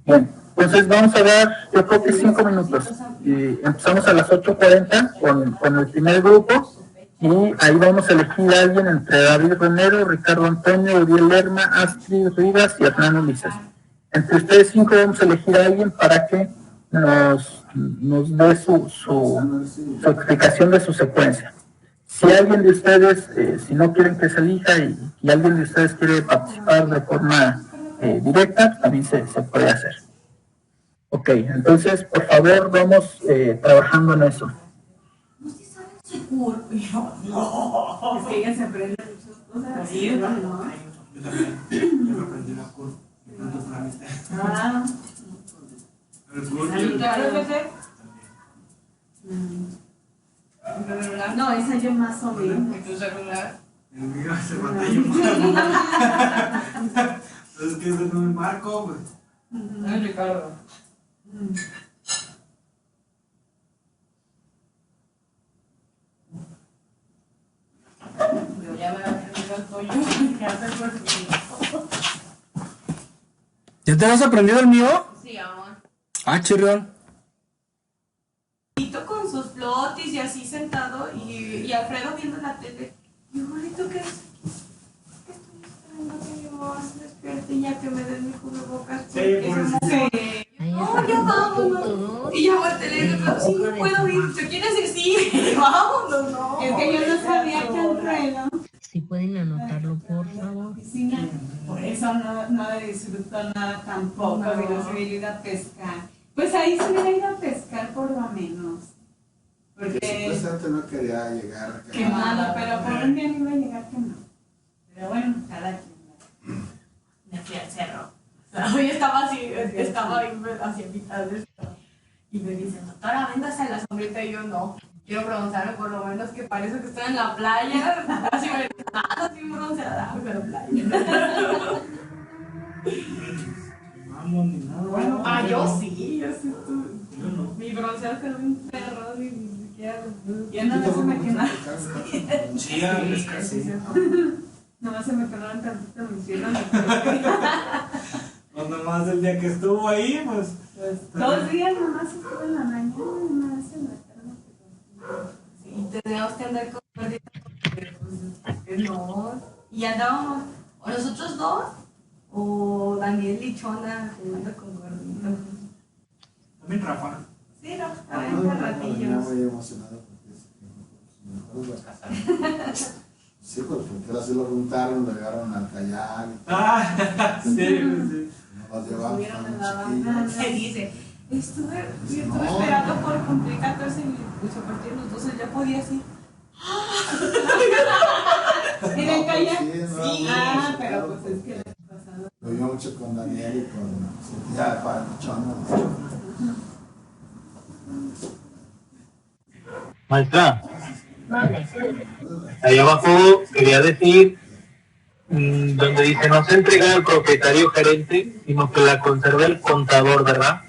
bien. Entonces vamos a dar, yo creo que 5 minutos. Empezamos a las 8:40 con el primer grupo. Y ahí vamos a elegir a alguien entre David Romero, Ricardo Antonio, Uriel Lerma, Astrid Rivas y Hernán Ulises. Entre ustedes 5 vamos a elegir a alguien para que nos dé su explicación de su secuencia. Si alguien de ustedes, si no quieren que se elija y alguien de ustedes quiere participar de forma directa, también se puede hacer. Ok, entonces, por favor, vamos trabajando en eso. No. Es que ella se aprende muchas cosas. Sí, ¿no? Yo también. Yo aprendí la curva. Ah. No, esa yo más o menos. ¿Tu celular? El mío se batalla. Entonces, ¿qué es lo que me marco? Ay, Ricardo. ¿Ya te has aprendido el mío? Sí, amor. Ah, chirrión. Con sus flotis y así sentado y Alfredo viendo la tele. Y bonito, ¿qué es? ¿Qué estoy esperando que mi mamá se despierte ya que me den mi cubrebocas? Sí, no, ya vámonos. Y ya volteé y le digo, sí, no puedo ir. ¿Te quieres decir? Vámonos, no. Es que yo no sabía que Alfredo pueden anotarlo, por favor. Por eso no disfruto nada tampoco, pero se hubiera ido a pescar. Pues ahí se hubiera ido a pescar por lo menos. Porque supuestamente no quería llegar quemado, pero por un día no iba a llegar quemado. Pero bueno, cada quien me fui al cerro. O sea, hoy estaba así, estaba ahí hacia mitad del cerro. Y me dicen, doctora, véngase a la sombrita. Y yo, no, quiero broncearme por lo menos que parece que estoy en la playa. Así me dicen, así bronceada, pero playa. Vamos, ni nada. Bueno, yo sí estuve. Yo no. Mi bronceado quedó un perro, ni siquiera. Y una vez se me quemaron. Sí, es casi. Nomás se me quemaron tantito mis piernas. Pues nomás el día que estuvo ahí, pues. 2 días nomás estuve en la mañana, nomás en la tarde. Sí, teníamos que andar con gorditas porque pues no. Y andábamos, o nosotros dos, o Daniel y Chona jugando con gorditos. También Rafa. Sí, no, estaba en ratillos. muy emocionado porque mejor casar. Sí, porque ahora sí lo juntaron, lo llevaron al kayak. Ah, sí, sí. Nos llevamos Se dice, estuve esperando por cumplir 14 y pues a partir de los 12 ya podías ir. ¿En el kayak? Sí, pero pues es que el año pasado. Lo vio mucho con Daniel y con ya para Chona. Maestra, ahí abajo quería decir donde dice no se entrega al propietario gerente, sino que la conserva el contador, ¿verdad?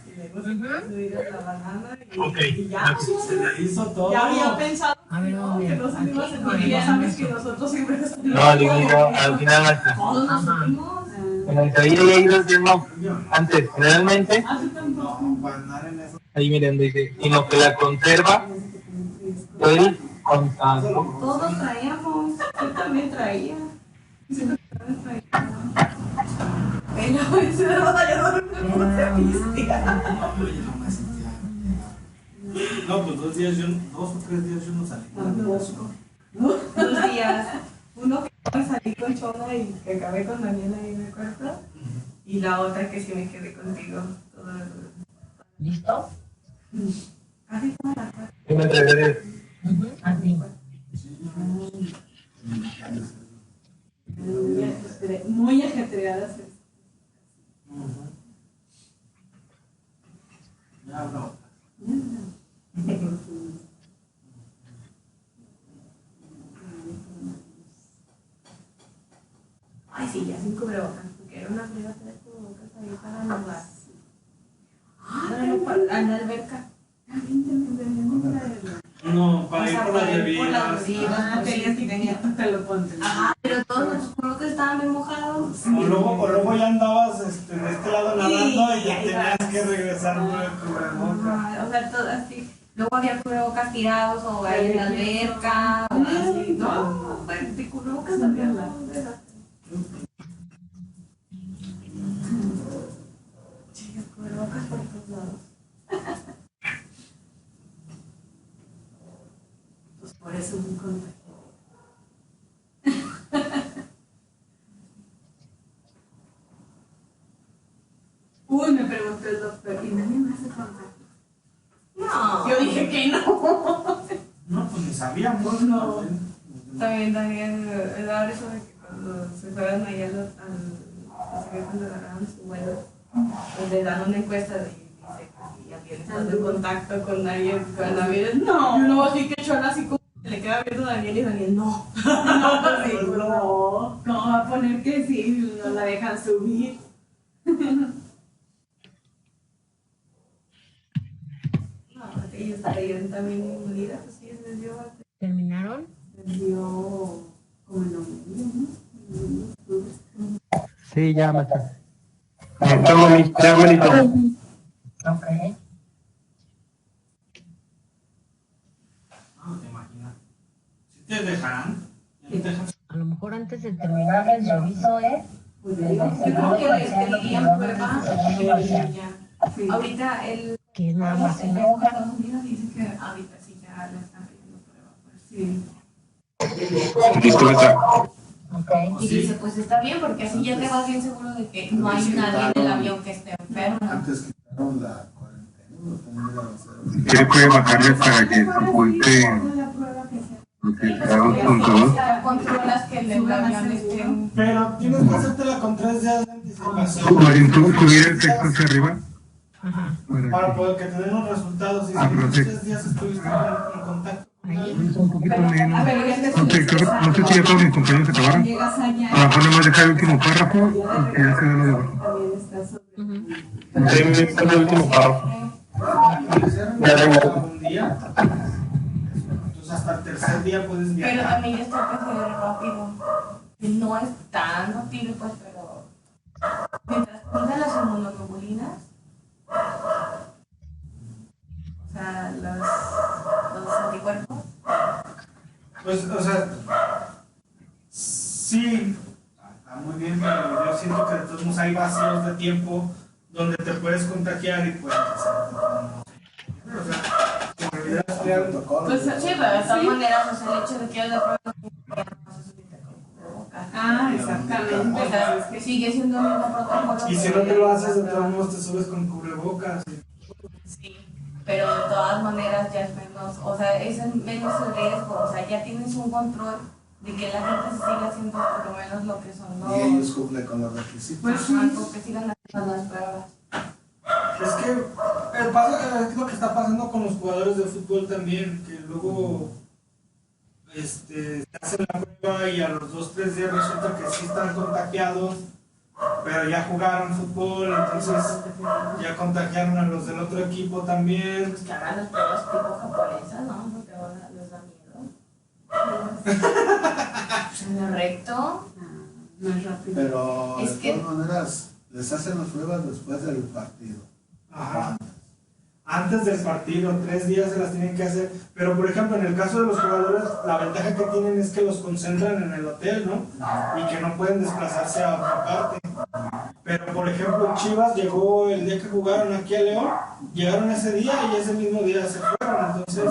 Ok. Y ya, Se le hizo todo. ya había pensado A ver, ¿dónde? que nos íbamos a sentir. Ya sabes que nosotros siempre nos No, digo, al final, maestra. todos nos sentimos. Bueno, ahí he ido haciendo antes, generalmente, No, para andar en eso. ahí miren, dice, sino que la conserva el contador. Todos traíamos, yo también traía. Siento que también traía. Pero ese era batallador, no se vistía. No, pues 2 días yo, 2 o 3 días yo no salí. 2 días. Uno que salí con Chona y que acabé con Daniela ahí en el cuarto. Y la otra que sí me quedé contigo. ¿Listo? Casi toda la tarde. ¿Qué me entregaré? Así. Muy ajetreadas. Ya habló. Ay, sí, ya sin cubrebocas, porque era una fría traer cubrebocas ahí para nadar. Para la alberca. No, para ir por las Por bebidas. las bebidas, tenías que tenías, te lo ponte. Ajá, pero todos los cubrebocas estaban bien mojados. O luego ya andabas en este lado nadando y Sí, ya ahí tenías vas. que regresar por el cubrebocas. Ajá, o sea, todo así. Luego había cubrebocas tirados o ahí en la alberca o así. No, pues de cubrebocas también. Sí, cubrebocas por todos lados. Pues por eso me contagié. Uy, me preguntó el doctor, ¿y nadie me hace contacto? No. Yo dije que no. No, pues ni sabíamos. No. También era eso de que cuando se fueran ahí cuando agarraron su vuelo, pues le dan una encuesta de si habían estado en contacto con Daniel. Con Daniel, no. Y luego así que Chona así como se le queda viendo a Daniel y Daniel, no. No, pues sí, no. ¿Cómo va a poner que sí? No la dejan subir. Ellos también unidas, pues sí, les dio. ¿Terminaron? Les dio como en noviembre, ¿no? Sí, ya, maestra. Estamos ya, bonito. Ok. No te imaginas. Si te dejarán, ya te dejan. A lo mejor antes de terminar el reviso, Pues yo creo que les pedirían prueba. Sí. Ahorita el que es nada más una Estados hoja. Unidos dice que ahorita sí ya le están pidiendo prueba. Pues sí. Listo, maestra. Ok. Y dice, pues está bien, porque así ya te vas bien seguro de que no hay nadie en el avión que esté enfermo. Antes quitaron la cuarentena, también la ¿Quiere puede bajarle para que su fuente, porque haga un punto, Ya controlas que el avión esté... Pero tienes que hacértela con 3 días de anticipación. subir el texto hacia arriba? Para poder que te den los resultados. Y si en 3 días estuviste en contacto. Un poquito menos. No sé, creo que, no sé si ya todos mis compañeros acabaron. A lo mejor nomás dejar el último párrafo y que ya se ve lo de abajo. Sí, el último párrafo. Un día. Entonces hasta el tercer día puedes viajar. Pero también está que ser rápido. No es tan rápido, pues, pero mientras pongan las inmunoglobulinas, o sea, los anticuerpos. Pues, o sea, sí, está muy bien, pero yo siento que de todos modos hay vacíos de tiempo donde te puedes contagiar y puedes hacer. O sea, como olvidar crear un protocolo. Pues sí, pero de todas maneras, o sea, el hecho de que haya pruebas exactamente. O sea, es que sigue siendo el mismo protocolo. Y si no te lo haces, de todos modos te subes con cubrebocas. Sí, pero de todas maneras ya es menos, o sea, es menos el riesgo, o sea, ya tienes un control de que la gente se siga haciendo por lo menos lo que son los... Y ellos cumplen con los requisitos. Pues sí, que sigan haciendo las pruebas. Es que es lo que está pasando con los jugadores de fútbol también, que luego se hacen la prueba y a los 2-3 días resulta que sí están contagiados, pero ya jugaron fútbol, entonces ya contagiaron a los del otro equipo también. Pues que hagan las pruebas tipo japonesas, ¿no? Porque ahora les da miedo. ¿En el recto? No es rápido. Pero Es de todas maneras, les hacen las pruebas después del partido. Ajá. Antes del partido, 3 días se las tienen que hacer. Pero por ejemplo, en el caso de los jugadores, la ventaja que tienen es que los concentran en el hotel, ¿no? Y que no pueden desplazarse a otra parte. Pero por ejemplo, Chivas llegó el día que jugaron aquí a León, llegaron ese día y ese mismo día se fueron. Entonces,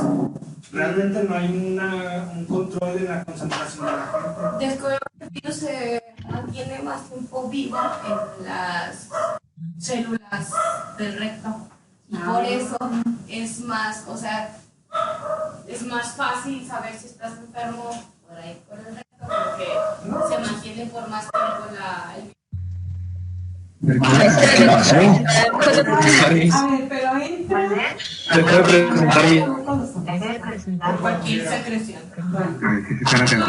realmente no hay un control de la concentración de la gente. Descubrimos que el virus se mantiene más tiempo vivo en las células del recto. Y por eso es más, o sea, es más fácil saber si estás enfermo por ahí por el recto, porque se mantiene por más tiempo el virus. A ver, pero entra. Deja de presentarme. Cualquier secreción. Que si están atentos,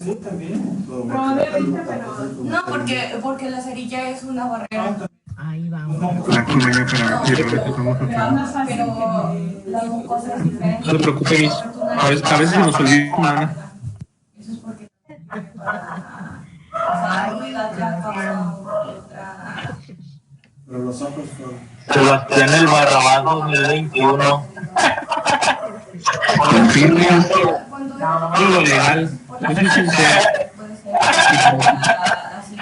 Sí, también. Probablemente, pero No, porque la cerilla es una barrera. Ahí vamos. la colmena para que vamos es a más fácil. Pero la mucosa es diferente. No te preocupes, a veces se nos olvida, hermana. Eso es porque hay otra cosa, otra. Pero los ojos fueron. Sebastián el Barrabás 2021. Cuando Lo legal. puede ser así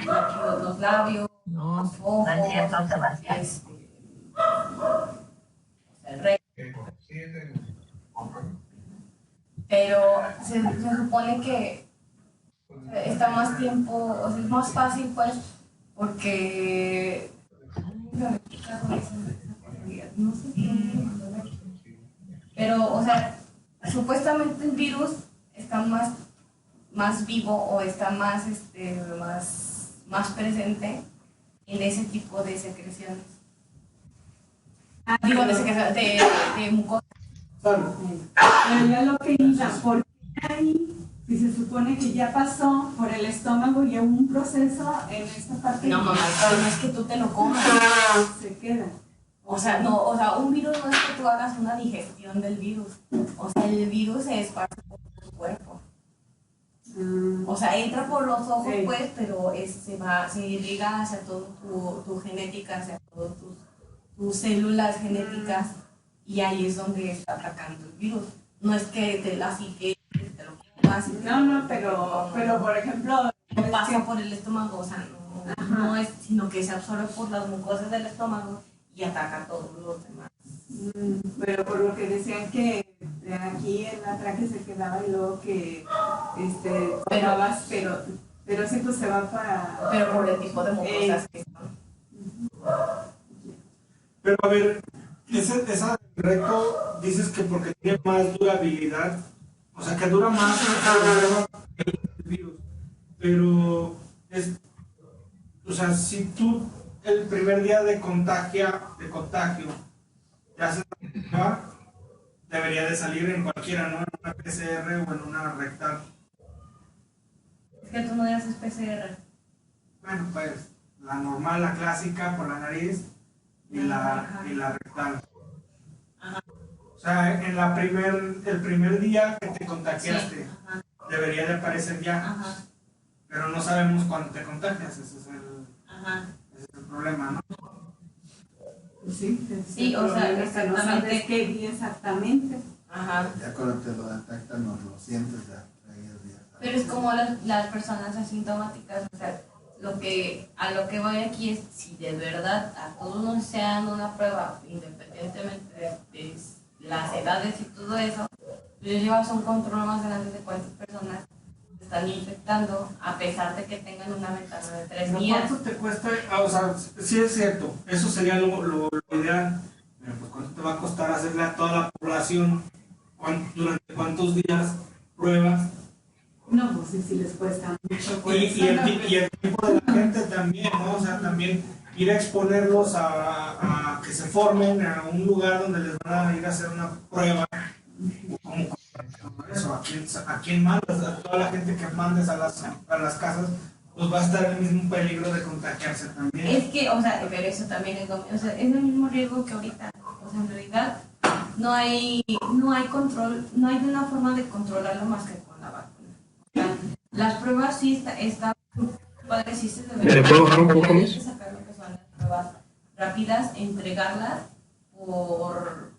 los labios, los ojos, el rey. Pero se supone que está más tiempo, o sea, es más fácil pues, porque no sé qué, pero, o sea, supuestamente el virus está más vivo o está más presente en ese tipo de secreciones. Digo, de secreciones, de mucosa. Pero ya lo que iba, ¿por qué ahí, si se supone que ya pasó por el estómago y hubo un proceso en esta parte? No, mamá, no es que tú te lo comas. Se queda. O sea, no, o sea, un virus no es que tú hagas una digestión del virus. O sea, el virus se esparce por tu cuerpo. O sea, entra por los ojos, Sí. pues, pero se irriga hacia toda tu genética, hacia todas tus células genéticas, y ahí es donde está atacando el virus. No es que te lo comas. No, pero por ejemplo, No pasa por el estómago, o sea, no es, sino que se absorbe por las mucosas del estómago y ataca a todos los demás. pero por lo que decían que De aquí el atraque se quedaba y luego que tomabas, pero sí pues se va para... Pero por el tipo de mucosas que son. Pero a ver, esa recto dices que porque tiene más durabilidad, o sea que dura más el virus, pero o sea, si tú el primer día de contagio te haces la prueba, debería de salir en cualquiera, ¿no? En una PCR o en una rectal. Es que tú no haces PCR. Bueno, pues la normal, la clásica por la nariz y la rectal. Ajá. O sea, en el primer día que te contagiaste, Sí, debería de aparecer ya. Ajá. Pero no sabemos cuándo te contagias, ese es Ajá. el problema, ¿no? Sí, o sea, exactamente. No sabes qué día exactamente. Ajá. Ya cuando te lo detectan, no lo sientes ya. Pero es como las personas asintomáticas, o sea, a lo que voy aquí es si de verdad a todos nos se dan una prueba, independientemente de las edades y todo eso, pues llevas un control más grande de cuántas personas están infectando, a pesar de que tengan una ventana de 3 días. ¿Cuánto te cuesta? O sea, sí es cierto, eso sería lo ideal, pero pues ¿cuánto te va a costar hacerle a toda la población? ¿Durante cuántos días pruebas? No, pues sí les cuesta mucho. Y el tiempo de la gente también, ¿no? O sea, también ir a exponerlos a que se formen a un lugar donde les van a ir a hacer una prueba. ¿Cómo eso? ¿A quién mandas? A toda la gente que mandes a las casas, pues va a estar el mismo peligro de contagiarse también. Es que, o sea, pero eso también es es el mismo riesgo que ahorita. O sea, en realidad no hay control, no hay una forma de controlarlo más que con la vacuna. O sea, las pruebas sí está padre, sí se ¿Me puedo bajar un poco más? sacar lo que son las pruebas rápidas, entregarlas por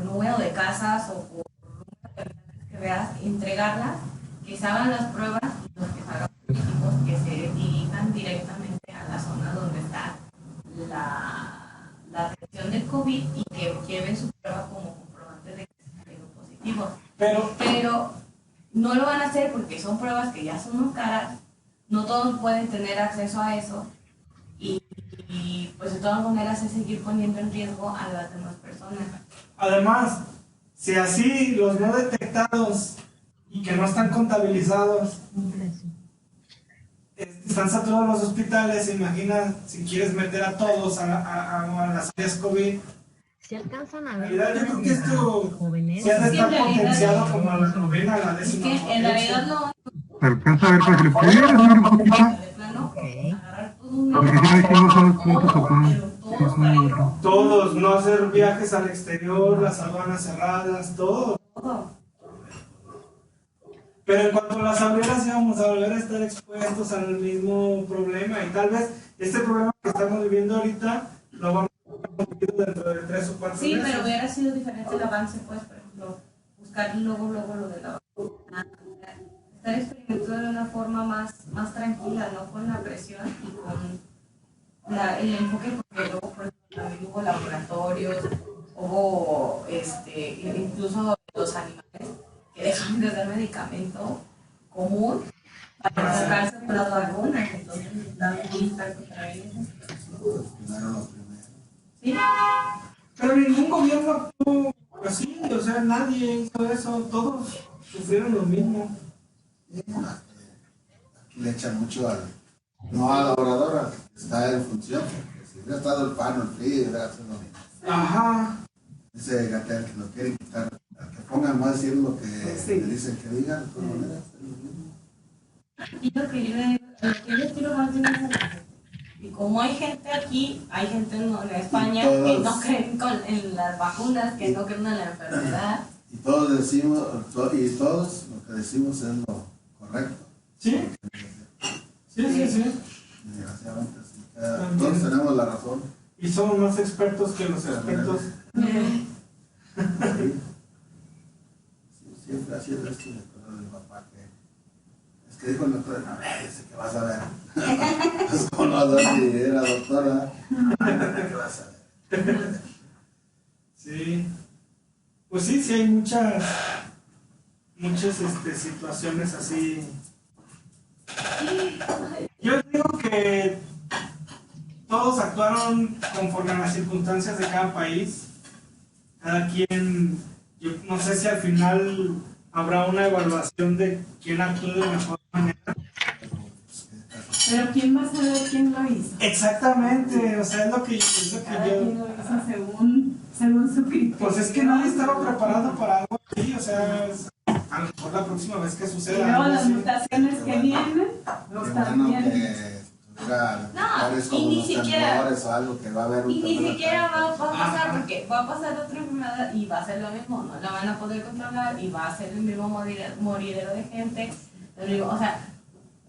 número de casas o por número de habitantes que veas, entregarlas, que se hagan las pruebas y los que se hagan políticos que se dirijan directamente a la zona donde está la reacción del COVID y que lleven su prueba como comprobante de que se salió positivo. Pero no lo van a hacer porque son pruebas que ya son muy caras, no todos pueden tener acceso a eso y pues de todas maneras es seguir poniendo en riesgo a las demás personas. Además, si así los no detectados y que no están contabilizados están saturados los hospitales, imagina si quieres meter a todos a las áreas COVID. Se alcanzan a En ver. realidad yo creo que esto jóvenes. se ha de estar Sí, en realidad, potenciado como a la novena, a la Es décima. que en realidad no, ¿Se alcanza a ver para que le pudiera subir un poquito? de plano, agarrar todo un Porque si no dijimos son los puntos o cómo. Sí, es muy duro. Todos, no hacer viajes al exterior, las aduanas cerradas, todo. Pero en cuanto a las abrieras íbamos a volver a estar expuestos al mismo problema y tal vez este problema que estamos viviendo ahorita lo vamos a vivir dentro de 3 o 4 sí, meses. pero hubiera sido diferente el avance, pues, por ejemplo, buscar luego lo de la vacuna, estar experimentando de una forma más tranquila, no con la presión y con el enfoque, porque luego, por ejemplo, también hubo laboratorios, hubo incluso los animales que dejan de dar medicamento común para enfocarse por las vacunas, entonces también estar contra ellos. Sí. Pero ningún gobierno actuó así, o sea, nadie hizo eso, todos sufrieron lo mismo. Aquí le echan mucho no a la oradora, está en función. Si hubiera estado el PAN o el PRI, hubiera sido lo mismo. Ajá. Dice Gatell que lo quieren quitar, que pongan más decir lo que le dicen que digan, de todas maneras, es lo mismo. Y lo que yo quiero más de una. Y como hay gente aquí, hay gente en España que no creen en las vacunas, que no creen en la enfermedad. Y todos decimos, y todos lo que decimos es lo correcto. Sí. Sí. Desgraciadamente, sí. Todos tenemos la razón. Y somos más expertos que los expertos. Sí. Siempre ha sido esto de acuerdo de mi papá, que es que dijo el doctor, no, dice que vas a ver. Pues como no, si era doctora, ¿qué vas a ver? Sí. Pues sí, sí hay muchas situaciones así. Yo digo que todos actuaron conforme a las circunstancias de cada país. Cada quien, yo no sé si al final habrá una evaluación de quién actuó de mejor manera. Pero ¿quién va a saber quién lo hizo? Exactamente, o sea, es lo que Cada yo... quien lo hizo según su criterio. Pues es que nadie estaba preparado para algo así, o sea, a lo mejor la próxima vez que Y suceda luego algo las así. mutaciones que vienen, no están bien. Y ni siquiera- o algo que va a haber Y ni temor siquiera va a ataque. pasar, porque va a pasar otra enfermedad y va a ser lo mismo, no la van a poder controlar y va a ser el mismo moridero de gente. Pero digo, o sea,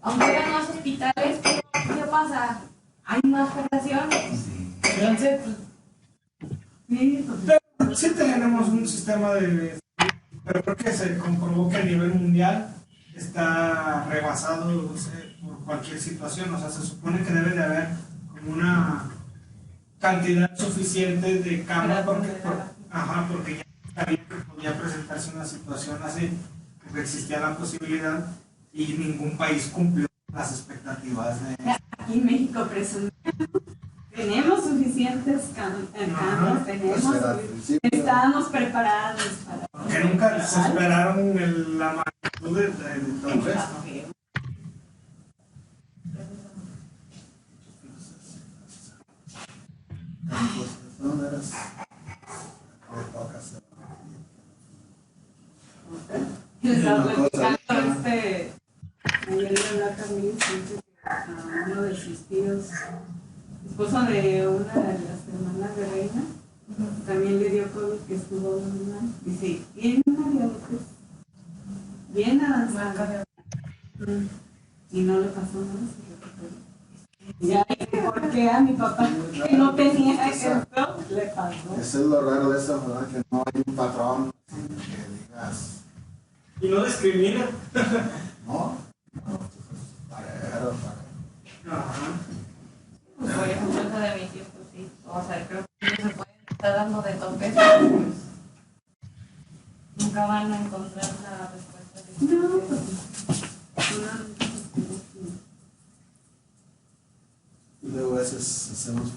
aunque hayan más hospitales, ¿qué pasa? Hay más población. Entonces, Sí, Sí tenemos un sistema de... Pero creo que se comprobó que a nivel mundial está rebasado, o sea, por cualquier situación. O sea, se supone que debe de haber como una cantidad suficiente de camas porque ya sabía que podía presentarse una situación así, porque existía la posibilidad y ningún país cumplió las expectativas de... aquí en México presumimos. Tenemos suficientes camas, estábamos preparados para... Que nunca se esperaron la magnitud de todo esto. ¿Dónde eres? Les estaba platicando ayer le habló a Camille, a uno de sus tíos, esposo de una de las hermanas de Reina, también le dio COVID, que estuvo muy mal. Dice, tiene una diabetes bien avanzada. Y no le pasó nada, se recuperó. Ya, ¿por qué a mi papá que no tenía esto le pasó? Eso es lo raro de eso, ¿verdad? Que no hay un patrón que digas. Y no discrimina. No, parejo. Ajá. pues por ejemplo, eso de mi tío, pues sí. O sea, creo que ellos se pueden estar dando de topes, pero pues nunca van a encontrar la respuesta. No, pues Y luego a veces hacemos